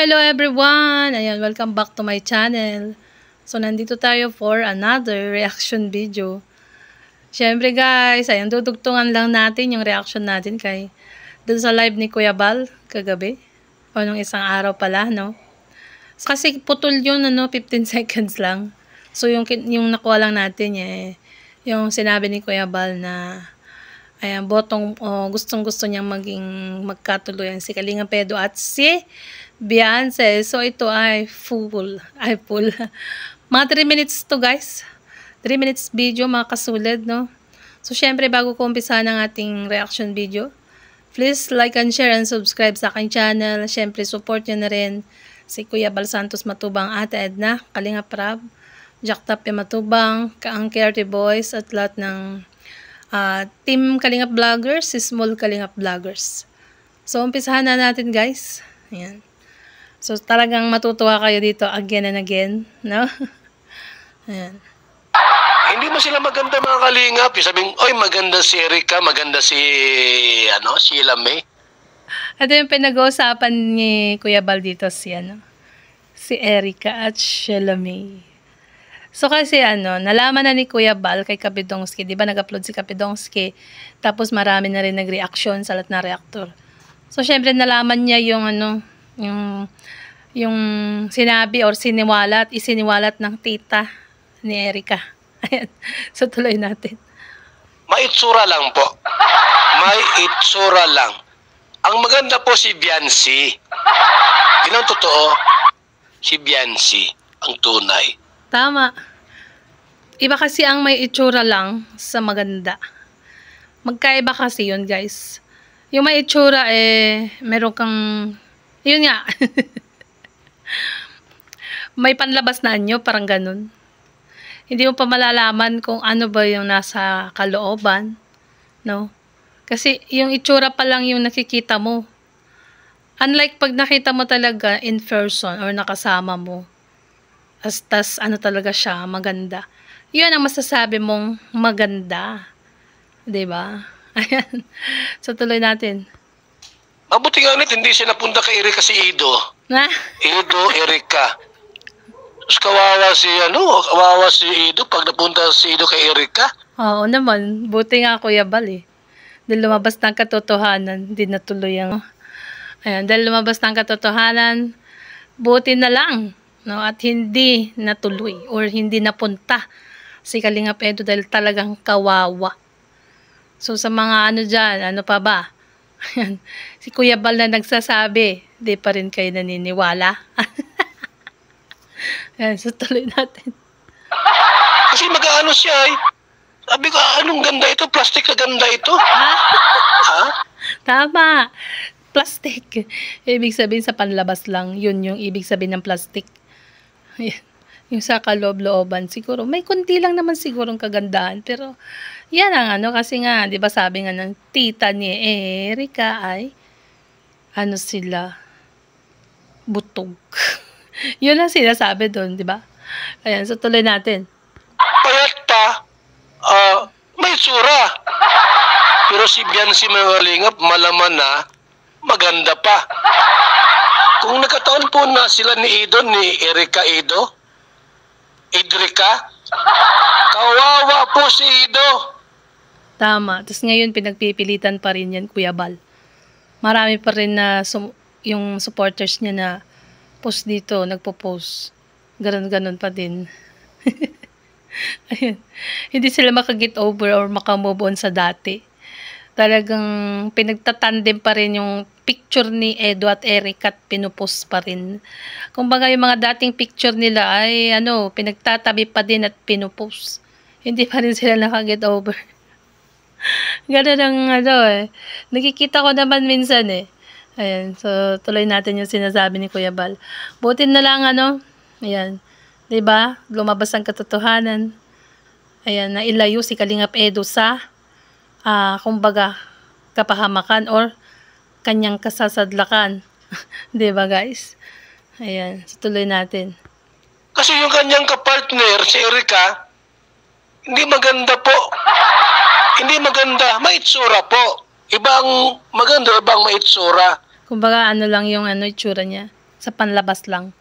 Hello everyone! Ayan, welcome back to my channel. So, nandito tayo for another reaction video. Siyempre guys, ayan, dudugtungan lang natin yung reaction natin kay dun sa live ni Kuya Bal kagabi. O nung isang araw pala, no? Kasi putol yun, 15 seconds lang. So, yung nakuha lang natin, yung sinabi ni Kuya Bal na ayan, gustong-gusto niyang magkatuluyan si Kalinga Pedro at si Beyonce. So, ito ay full. Mga 3 minutes to guys. 3 minutes video, mga kasulad, no? So, syempre, bago ko umpisahan ang ating reaction video, please like and share and subscribe sa aking channel. Syempre, support nyo na rin si Kuya Bal Santos Matubang, Ate Edna, Kalinga Prab, Jack Tapia Matubang, Kaang Kerte Boys, at lahat ng Team Kalingap Vloggers, si Small Kalingap Vloggers. So, umpisahan na natin guys. Ayan. So, talagang matutuwa kayo dito again and again, no? Ayan. Hindi mo sila maganda mga kalingap. Sabing, oy, maganda si Erica, maganda si, Sheila May. Ito yung pinag-uusapan ni Kuya Bal dito si Erica at Sheila May. So, kasi nalaman na ni Kuya Bal kay Kapidongski, di ba nag-upload si Kapidongski, tapos marami na rin nag-reaction sa lahat na reactor. So, syempre nalaman niya yung sinabi or isiniwalat ng tita ni Erica. Ayan. So, tuloy natin. Maitsura lang po. Maitsura lang. Ang maganda po si Beyonce. Yun ang totoo. Si Beyonce, ang tunay. Tama. Iba kasi ang may itsura lang sa maganda. Magkaiba kasi yun, guys. Yung may itsura, meron kang, yun nga, may panlabas na anyo, parang ganun. Hindi mo pa malalaman kung ano ba yung nasa kalooban, no? Kasi yung itsura pa lang yung nakikita mo. Unlike pag nakita mo talaga in person or nakasama mo, tas talaga siya, maganda. Yun ang masasabi mong maganda. Diba? Ayan. So, tuloy natin. Mabuti nga ulit, hindi siya napunta kay Erica si Ido. Na? Ido, Erica. Tapos kawawa si Ido pag napunta si Ido kay Erica. Oo naman. Buti nga Kuya Bal Dahil lumabas ng katotohanan, hindi natuloy ang... Ayan, dahil lumabas ng katotohanan, buti na lang. No, at hindi natuloy or hindi napunta si Kalinga Pedro dahil talagang kawawa. So sa mga dyan, pa ba? Si Kuya Bal na nagsasabi, di pa rin kayo naniniwala. Ayan, so tuloy natin. Kasi mag-ano siya Sabi ko, anong ganda ito? Plastic na ganda ito. Ha? Tama. Plastic. Ibig sabihin sa panlabas lang, yun yung ibig sabihin ng plastic. Yung sa kaloob-looban siguro may kunti lang naman sigurong kagandahan, pero yan ang kasi nga, 'di ba, sabi nga ng tita ni Erica ay sila butog. Yun ang sinasabi doon, 'di ba? Ayan, so tuloy natin. Payat pa, may tsura. Pero si Beyonce mga kalingap, malaman na maganda pa. Kung nagkataon po na sila ni Erica Idrica, kawawa po si Ido. Tama. Tapos ngayon, pinagpipilitan pa rin yan, Kuya Bal. Marami pa rin na yung supporters niya na post dito, nagpo-post. Ganon-ganon pa din. Ayun. Hindi sila makaget over or makamove on sa dati. Talagang pinagtatandem pa rin yung picture ni Edo at Eric at pinupost pa rin. Kumbaga yung mga dating picture nila ay pinagtatabi pa din at pinupost. Hindi pa rin sila nakaget over. Ganun ang ano eh. Nakikita ko naman minsan eh. Ayan, so tuloy natin yung sinasabi ni Kuya Bal. Buti na lang ano, ayan, 'di ba? Lumabas ang katotohanan. Ayan, nailayo si Kalingap Edo sa kumbaga kapahamakan or kanyang kasasadlakan. 'Di ba, guys? Ayan, so tuloy natin. Kasi yung kanyang kapartner, si Erica, hindi maganda po. Hindi maganda. Maitsura po. Ibang maganda, ibang maitsura. Kumbaga ano lang yung ano itsura niya. Sa panlabas lang.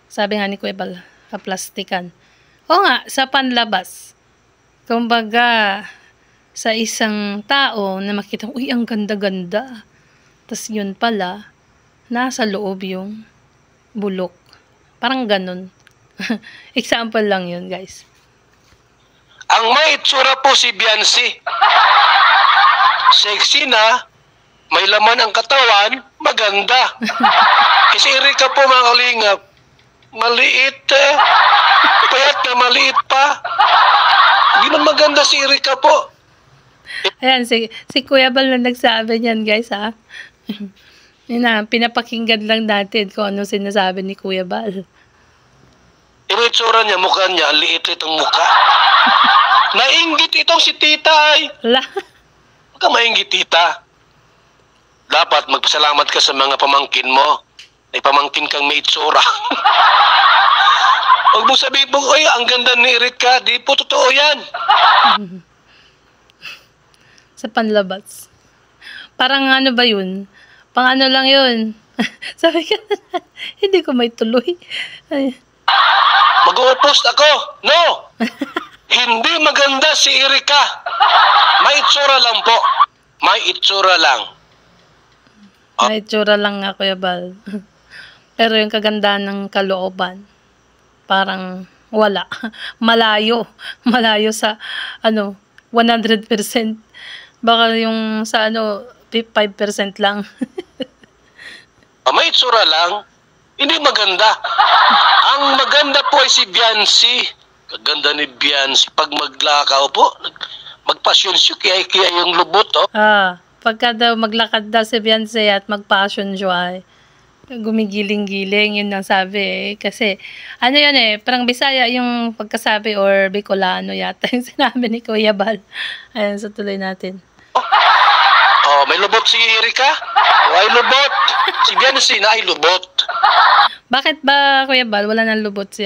Sabi nga ni Kuya Bal, kaplastikan. O nga, sa panlabas. Kumbaga, sa isang tao na makita, uy, ang ganda-ganda. Tapos yun pala, nasa loob yung bulok. Parang ganun. Example lang yun, guys. Ang maitsura po si Biancy. Sexy na, may laman ang katawan, maganda. Si Erica po, mga kalingap, maliit eh. Payat na maliit pa. Hindi man maganda si Erica po. Ayan, si Kuya Bal na nagsabi niyan, guys, ha? Yun na, pinapakinggan lang natin kung ano sinasabi ni Kuya Bal. Yung itsura niya, mukha niya, liit-liit ang mukha. Nainggit itong si tita ay. Wala. Huwag ka maingit, tita. Dapat magpasalamat ka sa mga pamangkin mo. May pamangkin kang may itsura. Huwag mo sabihin mo, oy, ang ganda ni Erica. Di po totoo yan. Sa panlabas. Parang ano ba yun? Pang ano lang yun. Sabi ka na, hindi ko may tuloy. Ay. Mag-uupost ako. No! Hindi maganda si Erica. May itsura lang po. May itsura lang. May itsura lang nga, Kuya Bal. Pero yung kagandahan ng kalooban, parang wala. Malayo. Malayo sa, 100%. Baka yung sa 5% lang. May itsura lang. Hindi maganda. Ang maganda po ay si Biancy. Kaganda ni Biancy. Pag maglakaw po, magpasyon siya, kaya yung lubot, oh. Pagka daw maglakad daw si Beyonce at magpassion siya, gumigiling-giling, yun ang sabi eh. Kasi, ano yun eh, parang Bisaya yung pagkasabi or Bicolano yata yung sinabi ni Kuya Bal. Ayan, so tuloy natin. Oh, may lubot si Erica? O ay lubot? Si Biancy na ay lubot. Bakit ba, Kuya Bal, wala nang lubot si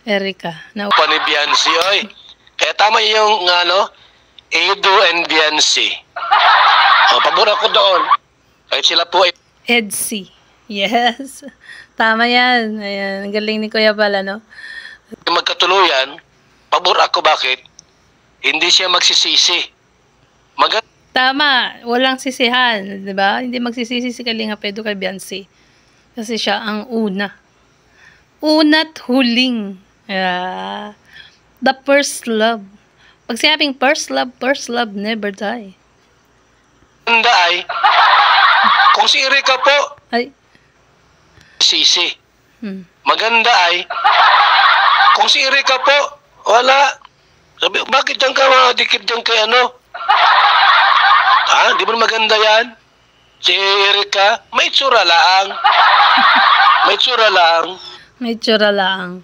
Erica? Pa ni Biancy, oy. Kaya tama yung, Edo and Biancy. Oh, pabor ako doon. Kahit sila po ay Edsy. Yes. Tama yan. Ayan, ang galing ni Kuya Bal, magkatuluyan, pabor ako. Bakit? Hindi siya magsisisi. Tama, walang sisihan, 'di ba? Hindi magsisisi si Kalingap Edo kay Beyonce. Kasi siya ang una. Una't huling. The first love. Pag sinabing first love never die. Maganda ay, kung si Erica po, Ay. sisi. Maganda ay, kung si Erica po, wala. Sabi, bakit dyan ka dikit dyan kay Di ba maganda yan? Si Erica, may tsura lang. May tsura lang. May tsura lang.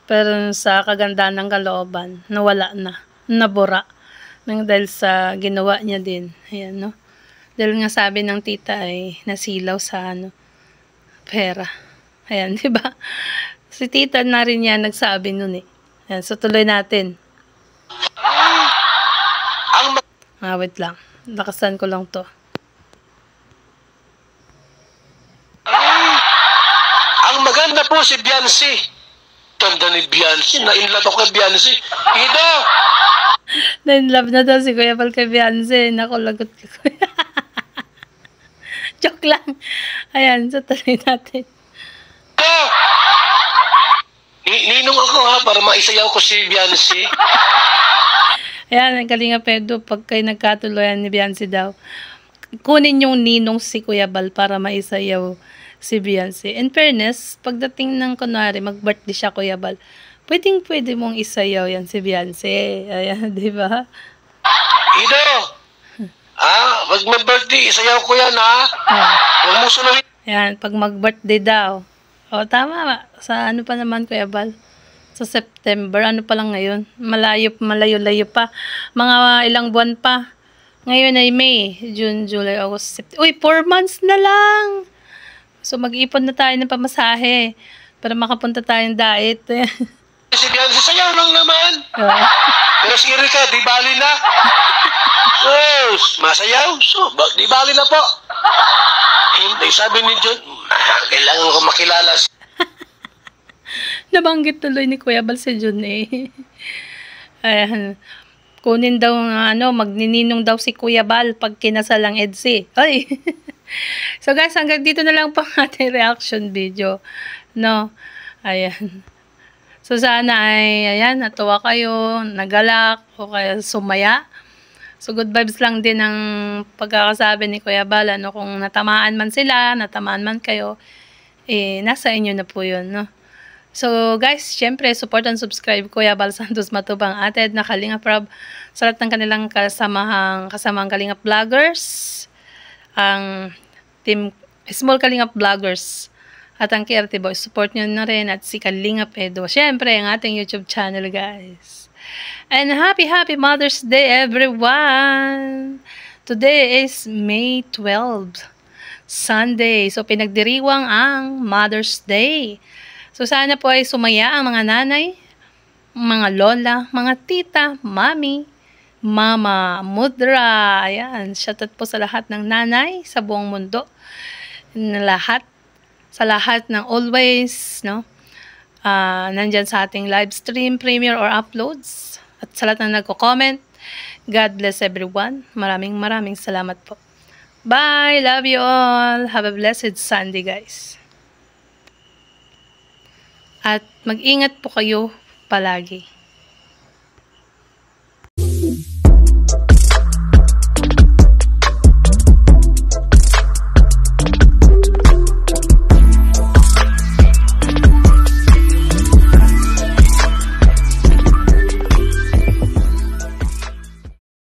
Pero sa kagandahan ng kalooban, nawala na. Nabura. Dahil sa ginawa niya din. Ayan, no? Dahil nga sabi ng tita ay nasilaw sa pera. Ayan, di ba? Si tita na rin yan nagsabi nun eh. Ayan, so tuloy natin. Wait lang. Lakasan ko lang to. Ang maganda po si Beyonce. Ganda ni Beyonce. Na-inlove ako kay Beyonce. Ida! Na-inlove na daw si Kuya Bal kay Beyonce. Naku, lagot ka, Kuya. Joke lang. Ayan, so tuloy natin. Ninong ako ha, para maisayaw ko si Beyonce. Ayan, ang Kalingap Edo, pag kayo nagkatuloyan ni Beyonce daw, kunin yung ninong si Kuya Bal para maisayaw si Beyonce. In fairness, pagdating ng kunwari, mag-birthday siya Kuya Bal, pwede mong isayaw yan si Beyonce. Ayan, di ba? Ido! Pag may birthday, isayaw ko yan, ha? Huwag mo sunuhin. Yan, pag mag-birthday daw. O, tama. Sa ano pa naman, Kuya Bal? Sa September, ano pa lang ngayon? Malayo-layo pa. Mga ilang buwan pa. Ngayon ay May, June, July, August, September. Uy, 4 months na lang! So, mag-ipon na tayo ng pamasahe para makapunta tayong diet. Si Bianca, sayaw lang naman. Pero si Erika, di bali na. Masayaw? So, di bali na po. Hindi, sabi ni John, kailangan ko makilala. Nabanggit tuloy ni Kuya Bal si Jun eh. Ayan. Kunin daw, magnininong daw si Kuya Bal pag kinasal ang EDSI. Ay! So guys, hanggang dito na lang po ang ating reaction video. No? Ayan. So sana ay, ayan, natuwa kayo, nagalak, o kaya sumaya. So good vibes lang din ang pagkakasabi ni Kuya Bal. Kung natamaan man sila, natamaan man kayo, nasa inyo na po yun, no? So guys, syempre, support and subscribe Kuya Bal Santos Matubang, Ate Edna Kalingap Rob, sa lahat ng kanilang kasamang Kalingap Vloggers, ang team Small Kalingap Vloggers, at ang KRT Boys, support nyo na rin, at si Kalingap Edo, syempre, ang ating YouTube channel, guys. And happy Mother's Day, everyone! Today is May 12, Sunday. So, pinagdiriwang ang Mother's Day. So, sana po ay sumaya ang mga nanay, mga lola, mga tita, mami, mama, mudra. Ayan, shoutout po sa lahat ng nanay sa buong mundo. Sa lahat ng always, no? Nandyan sa ating live stream, premiere, or uploads. At sa lahat na nagko-comment, God bless everyone. Maraming salamat po. Bye! Love you all. Have a blessed Sunday, guys. At mag-ingat po kayo palagi.